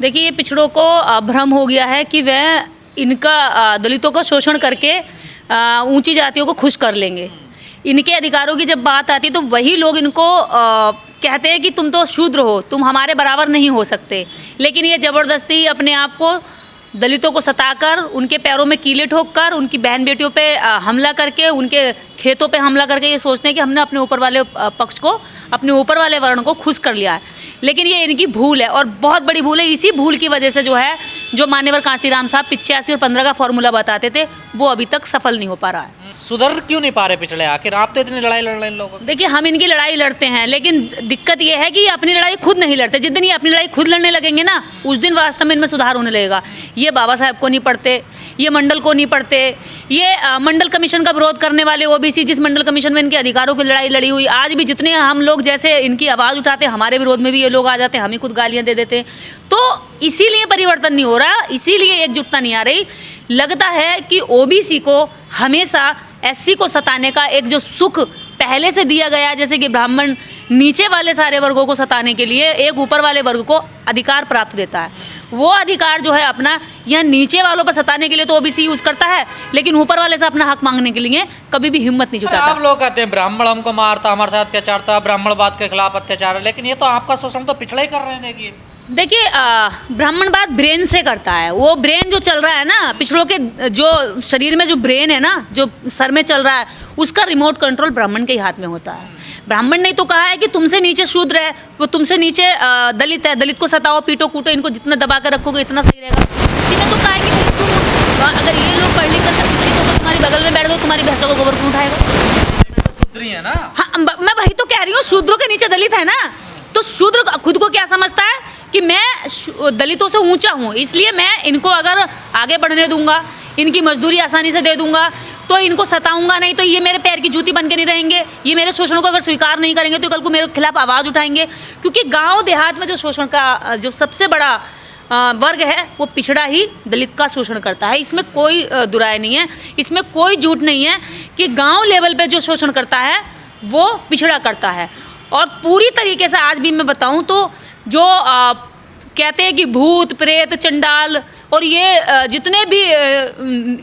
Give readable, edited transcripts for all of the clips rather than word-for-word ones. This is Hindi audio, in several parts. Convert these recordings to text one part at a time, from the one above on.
देखिए, ये पिछड़ों को भ्रम हो गया है कि वह इनका दलितों का शोषण करके ऊंची जातियों को खुश कर लेंगे। इनके अधिकारों की जब बात आती है तो वही लोग इनको कहते हैं कि तुम तो शूद्र हो, तुम हमारे बराबर नहीं हो सकते। लेकिन ये ज़बरदस्ती अपने आप को दलितों को सताकर, उनके पैरों में कीले ठोककर, उनकी बहन बेटियों पे हमला करके, उनके खेतों पे हमला करके ये सोचते हैं कि हमने अपने ऊपर वाले पक्ष को, अपने ऊपर वाले वर्ण को खुश कर लिया है। लेकिन ये इनकी भूल है और बहुत बड़ी भूल है। इसी भूल की वजह से जो है, जो मान्यवर कांसीराम साहब 85 और 15 का फॉर्मूला बताते थे, वो अभी तक सफल नहीं हो पा रहा है। सुधर क्यों नहीं पा रहे पिछड़े? आखिर आप तो इतनी लड़ाई लड़ रहे हैं लोगों की। देखिए, हम इनकी लड़ाई लड़ते हैं, लेकिन दिक्कत ये है कि ये अपनी लड़ाई खुद नहीं लड़ते। जिस दिन ये अपनी लड़ाई खुद लड़ने लगेंगे ना, उस दिन वास्तव में इनमें सुधार होने लगेगा। ये बाबा साहब को नहीं पढ़ते, ये मंडल को नहीं पढ़ते, ये मंडल कमीशन का विरोध करने वाले ओबीसी, जिस मंडल कमीशन में इनके अधिकारों की लड़ाई लड़ी हुई, आज भी जितने हम लोग जैसे इनकी आवाज़ उठाते हैं, हमारे विरोध में भी ये लोग आ जाते हैं, हमें खुद गालियाँ दे देते हैं। तो इसीलिए परिवर्तन नहीं हो रहा, इसीलिए एकजुटता नहीं आ रही। लगता है कि ओबीसी को हमेशा एससी को सताने का एक जो सुख पहले से दिया गया है, जैसे कि ब्राह्मण नीचे वाले सारे वर्गों को सताने के लिए एक ऊपर वाले वर्ग को अधिकार प्राप्त देता है, वो अधिकार जो है अपना यहाँ नीचे वालों पर सताने के लिए तो ओबीसी यूज करता है, लेकिन ऊपर वाले से अपना हक मांगने के लिए कभी भी हिम्मत नहीं जुटाता। आप लोग कहते हैं ब्राह्मण हमको मारता, हमारे साथ अत्याचार था, ब्राह्मणवाद के खिलाफ अत्याचार है, लेकिन ये तो आपका शोषण तो पिछड़े ही कर रहे हैं। देखिए, ब्राह्मणवाद ब्रेन से करता है। वो ब्रेन जो चल रहा है ना, पिछड़ों के जो शरीर में जो ब्रेन है ना, जो सर में चल रहा है, उसका रिमोट कंट्रोल ब्राह्मण के ही हाथ में होता है। ब्राह्मण ने तो कहा है कि तुमसे नीचे शूद्र है, वो तुमसे नीचे दलित है, दलित को सताओ, पीटो कूटो, इनको जितना दबा कर रखोगे इतना सही रहेगा। उसी ने तो कहा है कि तुम अगर ये लोग पढ़ लिख कर शिक्षित होकर तुम्हारी बगल में बैठ गए, तुम्हारी भैंसों को गोबर कौन उठाएगा? शूद्री है ना। हाँ, मैं वही तो कह रही हूँ, शूद्रों के नीचे दलित है ना। तो शूद्र खुद को क्या समझता है कि मैं दलितों से ऊंचा हूँ, इसलिए मैं इनको अगर आगे बढ़ने दूंगा, इनकी मजदूरी आसानी से दे दूंगा, तो इनको सताऊंगा नहीं, तो ये मेरे पैर की जूती बन के नहीं रहेंगे। ये मेरे शोषण को अगर स्वीकार नहीं करेंगे तो कल को मेरे खिलाफ आवाज़ उठाएंगे। क्योंकि गांव देहात में जो शोषण का जो सबसे बड़ा वर्ग है, वो पिछड़ा ही दलित का शोषण करता है। इसमें कोई दुराय नहीं है, इसमें कोई झूठ नहीं है कि गाँव लेवल पर जो शोषण करता है वो पिछड़ा करता है। और पूरी तरीके से आज भी मैं बताऊं तो जो कहते हैं कि भूत प्रेत चंडाल और ये जितने भी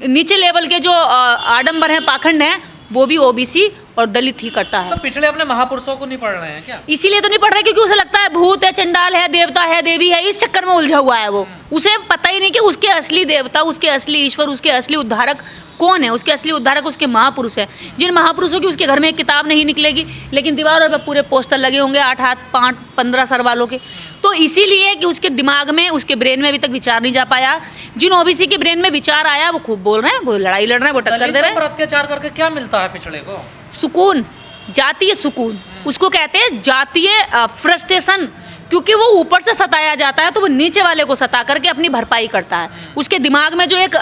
नीचे लेवल के जो आडंबर हैं, पाखंड हैं, वो भी ओबीसी और दलित ही करता है। तो पिछले अपने महापुरुषों को नहीं पढ़ रहे हैं क्या? इसीलिए तो नहीं पढ़ रहे क्योंकि उसे लगता है भूत है, चंडाल है, देवता है, देवी है, इस चक्कर में उलझा हुआ है वो। उसे पता ही नहीं कि उसके असली देवता, उसके असली ईश्वर, उसके असली उद्धारक कौन है। उसके असली उद्धारक उसके महापुरुष है। जिन महापुरुषों की उसके घर में एक किताब नहीं निकलेगी, लेकिन दीवारों पर पूरे पोस्टर लगे होंगे 8 हाथ 5 15 सर वालों के। तो इसीलिए कि उसके दिमाग में, उसके ब्रेन में अभी तक विचार नहीं जा पाया। जिन ओबीसी के ब्रेन में विचार आया, वो खूब बोल रहे हैं, वो लड़ाई लड़ रहे हैं, वो टक्कर दे रहे हैं। अत्याचार करके क्या मिलता है पिछड़े को? सुकून, जातीय सुकून, उसको कहते हैं जातीय फ्रस्ट्रेशन। क्योंकि वो ऊपर से सताया जाता है तो वो नीचे वाले को सता करके अपनी भरपाई करता है। उसके दिमाग में जो एक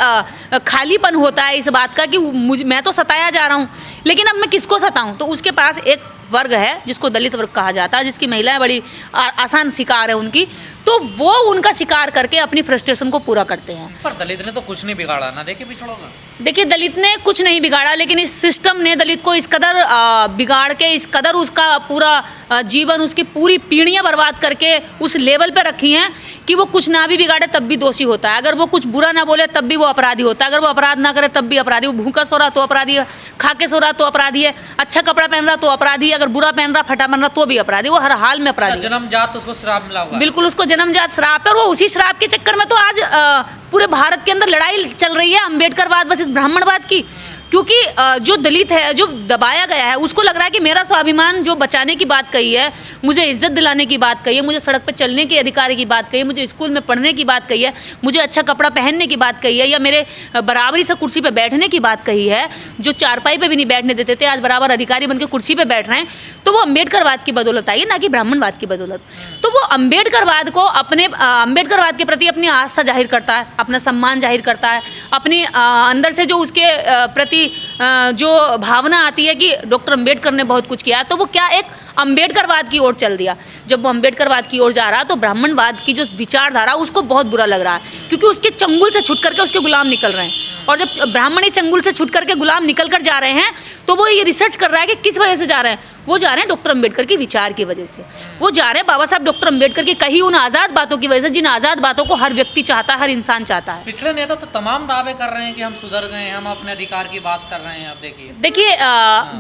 खालीपन होता है इस बात का कि मैं तो सताया जा रहा हूँ, लेकिन अब मैं किसको सताऊँ। तो उसके पास एक वर्ग है जिसको दलित वर्ग कहा जाता है, जिसकी महिलाएं बड़ी आसान शिकार है उनकी, तो वो उनका शिकार करके अपनी फ्रस्ट्रेशन को पूरा करते हैं। पर दलित ने तो कुछ नहीं बिगाड़ा ना। देखिए पिछड़ों का, देखिए, दलित ने कुछ नहीं बिगाड़ा, लेकिन इस सिस्टम ने दलित को इस कदर बिगाड़ के, इस कदर उसका पूरा जीवन, उसकी पूरी पीढ़ियां बर्बाद करके उस लेवल पे रखी हैं कि वो कुछ ना भी बिगाड़े तब भी दोषी होता है। अगर वो कुछ बुरा ना बोले तब भी वो अपराधी होता है। अगर वो अपराध ना करे तब भी अपराधी। वो भूखा सो रहा तो अपराधी है, खा के सो रहा तो अपराधी है, अच्छा कपड़ा पहन रहा तो अपराधी है, अगर बुरा पहन रहा, फटा पहन रहा तो भी अपराधी। वो हर हाल में अपराधी। जन्मजात उसको श्राप मिला हुआ है। बिल्कुल, उसको जन्मजात श्राप है। और वो उसी श्राप के चक्कर में तो आज पूरे भारत के अंदर लड़ाई चल रही है अम्बेडकरवाद वर्सेस ब्राह्मणवाद की। क्योंकि जो दलित है, जो दबाया गया है, उसको लग रहा है कि मेरा स्वाभिमान जो बचाने की बात कही है, मुझे इज्जत दिलाने की बात कही है, मुझे सड़क पर चलने के अधिकार की बात कही है, मुझे स्कूल में पढ़ने की बात कही है, मुझे अच्छा कपड़ा पहनने की बात कही है, या मेरे बराबरी से कुर्सी पे बैठने की बात कही है। जो चारपाई पे भी नहीं बैठने देते थे, आज बराबर अधिकारी बनकर कुर्सी पे बैठ रहे हैं, तो वो अम्बेडकरवाद की बदौलत आई है, ना कि ब्राह्मणवाद की बदौलत। तो वो अम्बेडकरवाद को अपने अम्बेडकरवाद के प्रति अपनी आस्था जाहिर करता है, अपना सम्मान जाहिर करता है, अपनी अंदर से जो उसके प्रति जो भावना आती है कि डॉक्टर अम्बेडकर ने बहुत कुछ किया, तो वो क्या एक अम्बेडकरवाद की ओर चल दिया। जब वो अम्बेडकरवाद की ओर जा रहा तो ब्राह्मणवाद की जो विचारधारा उसको बहुत बुरा लग रहा है, क्योंकि उसके चंगुल से छूट करके उसके गुलाम निकल रहे हैं। और जब ब्राह्मणी चंगुल से छूट करके गुलाम निकल कर जा रहे हैं तो वो ये रिसर्च कर रहा है कि किस वजह से जा रहे हैं। वो जा रहे हैं डॉक्टर अंबेडकर के विचार की वजह से, वो जा रहे हैं बाबा साहब डॉक्टर अंबेडकर की कही उन आज़ाद बातों की वजह से जिन आज़ाद बातों को हर व्यक्ति चाहता है, हर इंसान चाहता है। पिछले नेता तो तमाम दावे कर रहे हैं कि हम सुधर गए, हम अपने अधिकार की बात कर रहे हैं। अब देखिए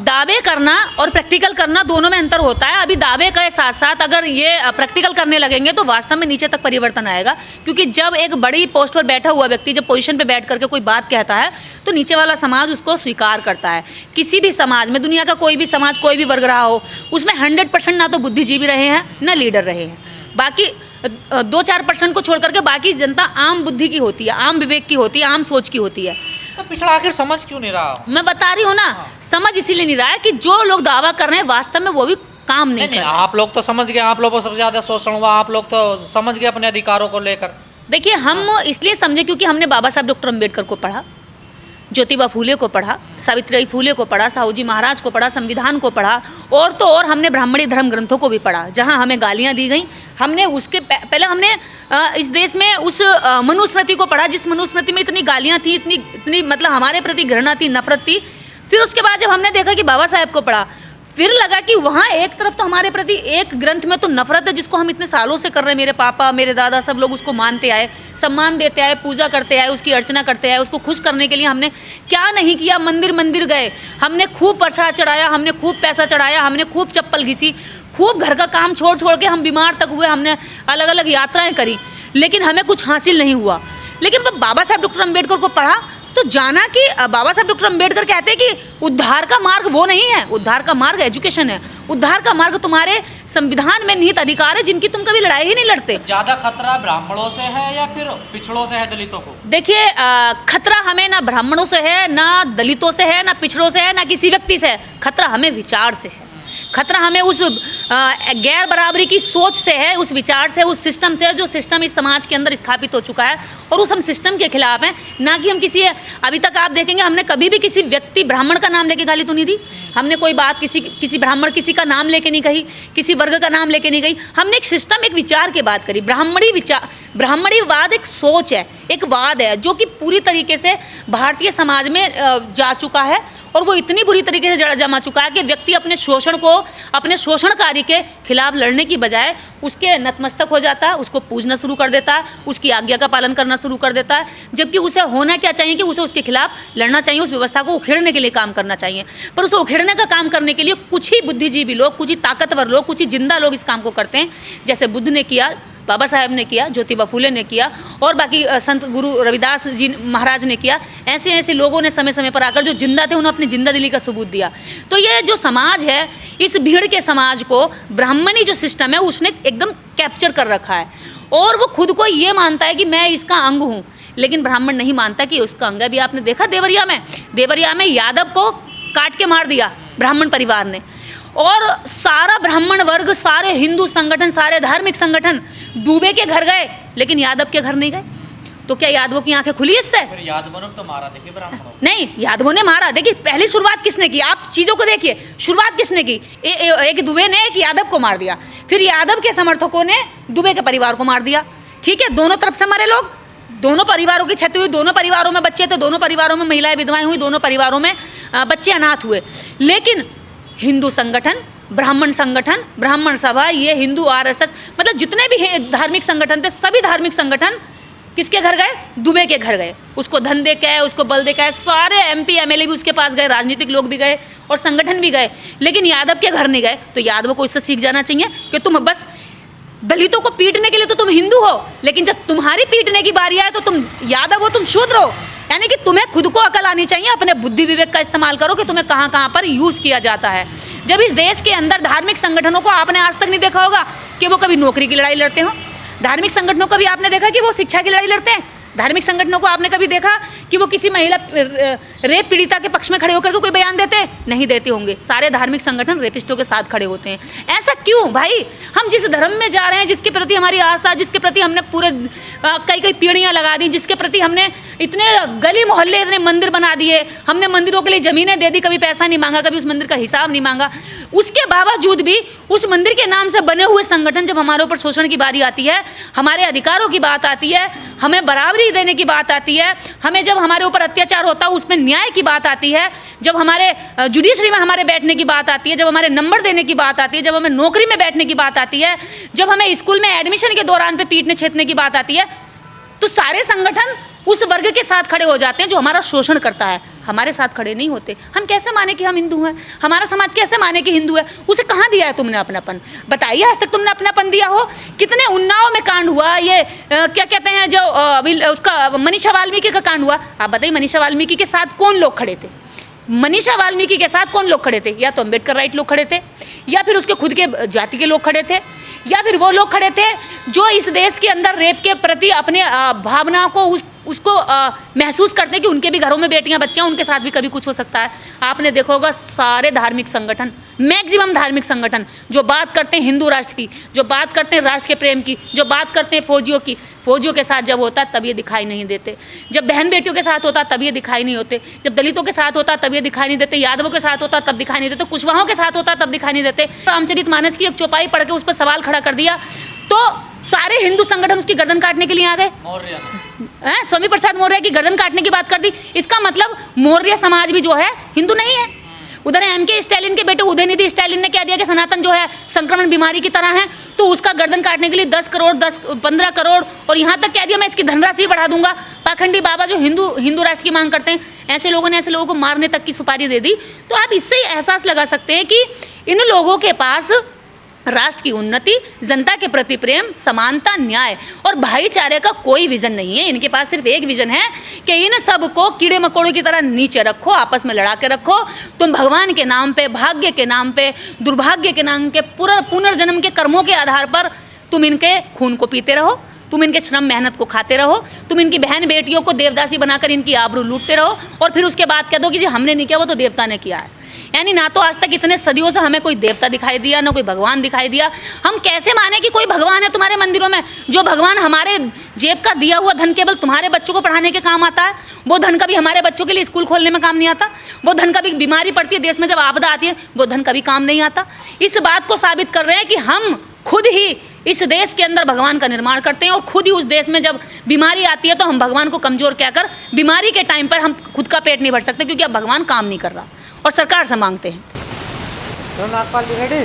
दावे करना और प्रैक्टिकल करना दोनों में अंतर होता है। अभी दावे के साथ साथ अगर ये प्रैक्टिकल करने लगेंगे तो वास्तव में नीचे तक परिवर्तन आएगा, क्योंकि जब एक बड़ी पोस्ट पर बैठा हुआ व्यक्ति जब पोजीशन पर बैठ करके कोई बात कहता है तो नीचे वाला समाज उसको स्वीकार करता है। किसी भी समाज में, दुनिया का कोई भी समाज, कोई भी वर्ग रहा हो, उसमें 100% ना तो बुद्धिजीवी रहे हैं ना लीडर रहे हैं। बाकी 2-4% को छोड़ करके बाकी जनता आम बुद्धि की होती है, आम विवेक की होती है, आम सोच की होती है। तो पिछड़ा आखिर समझ क्यों नहीं रहा? मैं बता रही हूँ ना, समझ इसीलिए नहीं रहा है कि जो लोग दावा कर रहे हैं वास्तव में वो भी काम नहीं कर रहे। आप लोग तो समझ गए, आप लोगों को सबसे ज्यादा शोषण हुआ, आप लोग तो समझ गए अपने अधिकारों को लेकर। देखिए हम इसलिए समझे क्योंकि हमने बाबा साहब डॉक्टर अंबेडकर को पढ़ा, ज्योतिबा फूले को पढ़ा, सावित्रीबाई फूले को पढ़ा, साहू जी महाराज को पढ़ा, संविधान को पढ़ा, और तो और हमने ब्राह्मणी धर्म ग्रंथों को भी पढ़ा जहां हमें गालियां दी गई। हमने उसके पहले हमने इस देश में उस मनुस्मृति को पढ़ा जिस मनुस्मृति में इतनी गालियां थी, इतनी मतलब हमारे प्रति घृणा थी, नफरत थी। फिर उसके बाद जब हमने देखा कि बाबा साहेब को पढ़ा, फिर लगा कि वहाँ एक तरफ तो हमारे प्रति एक ग्रंथ में तो नफरत है जिसको हम इतने सालों से कर रहे हैं, मेरे पापा मेरे दादा सब लोग उसको मानते आए, सम्मान देते आए, पूजा करते आए, उसकी अर्चना करते आए। उसको खुश करने के लिए हमने क्या नहीं किया, मंदिर मंदिर गए, हमने खूब प्रसाद चढ़ाया, हमने खूब पैसा चढ़ाया, हमने खूब चप्पल घिसी, खूब घर का काम छोड़ छोड़ के हम बीमार तक हुए, हमने अलग अलग यात्राएं करी, लेकिन हमें कुछ हासिल नहीं हुआ। लेकिन जब बाबा साहब डॉक्टर अंबेडकर को पढ़ा तो जाना कि बाबा साहब डॉक्टर अंबेडकर कहते हैं कि उद्धार का मार्ग वो नहीं है, उद्धार का मार्ग एजुकेशन है, उद्धार का मार्ग तुम्हारे संविधान में निहित अधिकार है जिनकी तुम कभी लड़ाई ही नहीं लड़ते। ज्यादा खतरा ब्राह्मणों से है या फिर पिछड़ों से है, दलितों को? देखिए खतरा हमें ना ब्राह्मणों से है, ना दलितों से है, ना पिछड़ों से है, ना किसी व्यक्ति से है। खतरा हमें विचार से है, खतरा हमें उस गैर बराबरी की सोच से है, उस विचार से, उस सिस्टम से, जो सिस्टम इस समाज के अंदर स्थापित हो चुका है, और उस हम सिस्टम के खिलाफ हैं। ना कि हम किसी, अभी तक आप देखेंगे हमने कभी भी किसी व्यक्ति ब्राह्मण का नाम लेके गाली तो नहीं दी, हमने कोई बात किसी ब्राह्मण किसी का नाम लेके नहीं कही, किसी वर्ग का नाम लेके नहीं कही। हमने एक सिस्टम, एक विचार की बात करी। ब्राह्मणीवाद एक सोच है, एक वाद है जो कि पूरी तरीके से भारतीय समाज में जा चुका है, और वो इतनी बुरी तरीके से जड़ जमा चुका है कि व्यक्ति अपने शोषण को, अपने शोषणकारी के खिलाफ लड़ने की बजाय उसके नतमस्तक हो जाता है, उसको पूजना शुरू कर देता है, उसकी आज्ञा का पालन करना शुरू कर देता है। जबकि उसे होना क्या चाहिए कि उसे उसके खिलाफ लड़ना चाहिए, उस व्यवस्था को उखेड़ने के लिए काम करना चाहिए। पर उसे उखेड़ने का काम करने के लिए कुछ ही बुद्धिजीवी लोग, कुछ ही ताकतवर लोग, कुछ ही जिंदा लोग इस काम को करते हैं, जैसे बुद्ध ने किया, बाबा साहेब ने किया, ज्योतिबा फूले ने किया, और बाकी संत गुरु रविदास जी महाराज ने किया। ऐसे ऐसे लोगों ने समय समय पर आकर जो जिंदा थे उन्होंने अपनी जिंदा दिली का सबूत दिया। तो ये जो समाज है, इस भीड़ के समाज को ब्राह्मणी जो सिस्टम है उसने एकदम कैप्चर कर रखा है, और वो खुद को ये मानता है कि मैं इसका अंग हूँ, लेकिन ब्राह्मण नहीं मानता कि उसका अंग है। भी आपने देखा देवरिया में यादव को काट के मार दिया ब्राह्मण परिवार ने, और सारा ब्राह्मण वर्ग, सारे हिंदू संगठन, सारे धार्मिक संगठन दुबे के घर गए, लेकिन यादव के घर नहीं गए। तो क्या यादवों की आंखें खुली इससे? फिर यादवों ने तो मारा, देखिए ब्राह्मणों नहीं, यादवों ने मारा। देखिए पहली शुरुआत किसने की, आप चीजों को देखिए, शुरुआत किसने की? एक दुबे ने एक यादव को मार दिया, फिर यादव के समर्थकों ने दुबे के परिवार को मार दिया। ठीक है, दोनों तरफ से मरे लोग, दोनों परिवारों की क्षति हुई, दोनों परिवारों में बच्चे थे, दोनों परिवारों में महिलाएं विधवाएं हुई, दोनों परिवारों में बच्चे अनाथ हुए। लेकिन हिंदू संगठन, ब्राह्मण संगठन, ब्राह्मण सभा, ये हिंदू आरएसएस, मतलब जितने भी धार्मिक संगठन थे, सभी धार्मिक संगठन किसके घर गए? दुबे के घर गए। उसको धन दे के आए, उसको बल दे के आए, सारे एमपी एमएलए भी उसके पास गए, राजनीतिक लोग भी गए और संगठन भी गए, लेकिन यादव के घर नहीं गए। तो यादव को इससे सीख जाना चाहिए कि तुम बस दलितों को पीटने के लिए तो तुम हिंदू हो, लेकिन जब तुम्हारी पीटने की बारी आए तो तुम यादव हो, तुम शूद्र हो। यानी कि तुम्हें खुद को अकल आनी चाहिए, अपने बुद्धि विवेक का इस्तेमाल करो कि तुम्हें कहाँ कहाँ पर यूज़ किया जाता है। जब इस देश के अंदर धार्मिक संगठनों को आपने आज तक नहीं देखा होगा कि वो कभी नौकरी की लड़ाई लड़ते हो, धार्मिक संगठनों को भी आपने देखा कि वो शिक्षा की लड़ाई लड़ते हैं, धार्मिक संगठनों को आपने कभी देखा कि वो किसी महिला रेप पीड़िता के पक्ष में खड़े होकर के कोई बयान देते? नहीं देते होंगे। सारे धार्मिक संगठन रेपिस्टों के साथ खड़े होते हैं। ऐसा क्यों भाई? हम जिस धर्म में जा रहे हैं, जिसके प्रति हमारी आस्था, जिसके प्रति हमने पूरे कई पीढ़ियाँ लगा दी, जिसके प्रति हमने इतने गली मोहल्ले इतने मंदिर बना दिए, हमने मंदिरों के लिए ज़मीनें दे दी, कभी पैसा नहीं मांगा, कभी उस मंदिर का हिसाब नहीं मांगा। उसके बावजूद भी उस मंदिर के नाम से बने हुए संगठन जब हमारे ऊपर शोषण की बारी आती है, हमारे अधिकारों की बात आती है, हमें बराबरी देने की बात आती है, हमें जब हमारे ऊपर अत्याचार होता है उसमें न्याय की बात आती है, जब हमारे जुडिशरी में हमारे बैठने की बात आती है, जब हमारे नंबर देने की बात आती है, जब हमें नौकरी में बैठने की बात आती है, जब हमें स्कूल में एडमिशन के दौरान पे पीटने छेदने की बात आती है, तो सारे संगठन उस वर्ग के साथ खड़े हो जाते हैं जो हमारा शोषण करता है, हमारे साथ खड़े नहीं होते। हम कैसे माने कि हम हिंदू हैं? हमारा समाज कैसे माने कि हिंदू है? उसे कहाँ दिया है तुमने अपनापन? बताइए, आज तक तुमने अपनापन दिया हो? कितने उन्नाव में कांड हुआ, ये क्या कहते हैं जो अभी उसका मनीषा वाल्मीकि का कांड हुआ, आप बताइए मनीषा वाल्मीकि के साथ कौन लोग खड़े थे? मनीषा वाल्मीकि के साथ कौन लोग खड़े थे? या तो अम्बेडकर राइट लोग खड़े थे, या फिर उसके खुद के जाति के लोग खड़े थे, या फिर वो लोग खड़े थे जो इस देश के अंदर रेप के प्रति अपने भावनाओं को उसको महसूस करते हैं कि उनके भी घरों में बेटियां बच्चियां, उनके साथ भी कभी कुछ हो सकता है। आपने देखा होगा सारे धार्मिक संगठन, मैक्सिमम धार्मिक संगठन जो बात करते हैं हिंदू राष्ट्र की, जो बात करते हैं राष्ट्र के प्रेम की, जो बात करते हैं फौजियों की, फौजियों के साथ जब होता है तब ये दिखाई नहीं देते, जब बहन बेटियों के साथ होता तब ये दिखाई नहीं होते, जब दलितों के साथ होता तब ये दिखाई नहीं देते, यादवों के साथ होता तब दिखाई नहीं देते, कुशवाहों के साथ होता तब दिखाई नहीं देते। रामचरितमानस की एक चौपाई पढ़ के उस पर सवाल खड़ा कर दिया तो सारे हिंदू संगठन उसकी गर्दन काटने के लिए आ गए। स्वामी प्रसाद मौर्य की गर्दन काटने की बात कर दी। इसका मतलब मौर्य समाज भी जो है हिंदू नहीं है। उधर एमके स्टालिन के बेटे उदयनिधि स्टालिन ने कह दिया कि सनातन जो है संक्रमण बीमारी की तरह है, तो उसका गर्दन काटने के लिए 10 करोड़ 15 करोड़ और यहाँ तक कह दिया मैं इसकी धनराशि बढ़ा दूंगा। पाखंडी बाबा जो हिंदू राष्ट्र की मांग करते हैं, ऐसे लोगों ने ऐसे लोगों को मारने तक की सुपारी दे दी। तो आप इससे ही एहसास लगा सकते हैं कि इन लोगों के पास राष्ट्र की उन्नति, जनता के प्रति प्रेम, समानता, न्याय और भाईचारे का कोई विजन नहीं है। इनके पास सिर्फ एक विजन है कि इन सबको कीड़े मकोड़ों की तरह नीचे रखो, आपस में लड़ा के रखो। तुम भगवान के नाम पे, भाग्य के नाम पे, दुर्भाग्य के नाम के, पुनर्जन्म के कर्मों के आधार पर तुम इनके खून को पीते रहो, तुम इनके श्रम मेहनत को खाते रहो, तुम इनकी बहन बेटियों को देवदासी बनाकर इनकी आबरू लूटते रहो और फिर उसके बाद कह दो कि जी हमने नहीं किया, वो तो देवता ने किया है। यानी ना तो आज तक इतने सदियों से हमें कोई देवता दिखाई दिया, ना कोई भगवान दिखाई दिया। हम कैसे माने कि कोई भगवान है तुम्हारे मंदिरों में? जो भगवान हमारे जेब का दिया हुआ धन केवल तुम्हारे बच्चों को पढ़ाने के काम आता है, वो धन कभी हमारे बच्चों के लिए स्कूल खोलने में काम नहीं आता। वो धन कभी बीमारी पड़ती है, देश में जब आपदा आती है, वो धन कभी काम नहीं आता। इस बात को साबित कर रहे हैं कि हम खुद ही इस देश के अंदर भगवान का निर्माण करते हैं और खुद ही उस देश में जब बीमारी आती है तो हम भगवान को कमजोर कहकर बीमारी के टाइम पर हम खुद का पेट नहीं भर सकते, क्योंकि अब भगवान काम नहीं कर रहा और सरकार से मांगते हैं। नागपाल जी रेडी?